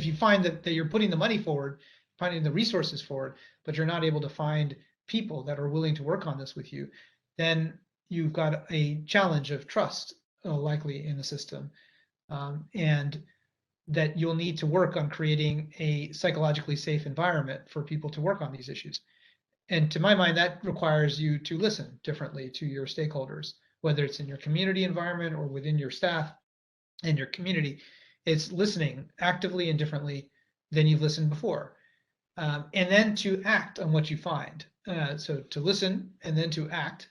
you find that you're putting the money forward, finding the resources forward, but you're not able to find people that are willing to work on this with you, then you've got a challenge of trust likely in the system, and that you'll need to work on creating a psychologically safe environment for people to work on these issues. And to my mind, that requires you to listen differently to your stakeholders, whether it's in your community environment or within your staff and your community. It's listening actively and differently than you've listened before. And then to act on what you find. So to listen and then to act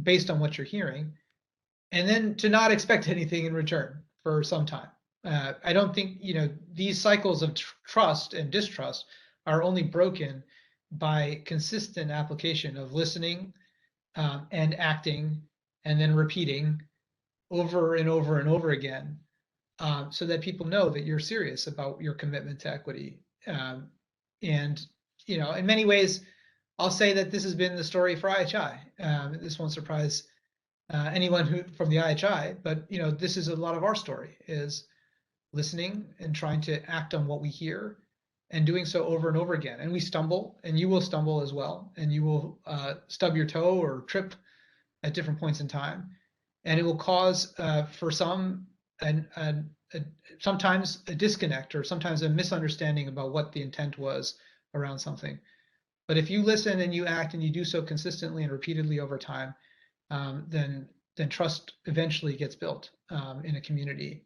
based on what you're hearing, and then to not expect anything in return for some time. I don't think, these cycles of trust and distrust are only broken by consistent application of listening and acting and then repeating over and over and over again, so that people know that you're serious about your commitment to equity. And, in many ways, I'll say that this has been the story for IHI. This won't surprise anyone who from the IHI, but this is a lot of our story, is listening and trying to act on what we hear and doing so over and over again. And we stumble, and you will stumble as well, and you will stub your toe or trip at different points in time, and it will cause for some sometimes a disconnect or sometimes a misunderstanding about what the intent was around something. But if you listen and you act and you do so consistently and repeatedly over time, then trust eventually gets built in a community.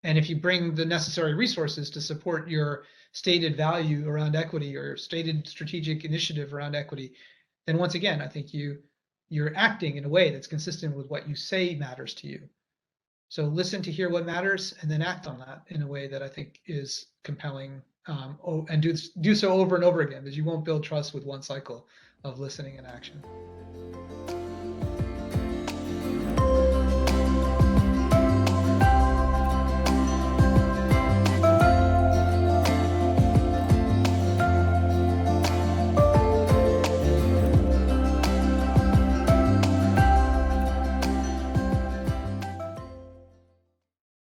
And if you bring the necessary resources to support your stated value around equity or your stated strategic initiative around equity, then once again, I think you're acting in a way that's consistent with what you say matters to you. So listen to hear what matters and then act on that in a way that I think is compelling, and do so over and over again, because you won't build trust with one cycle of listening and action.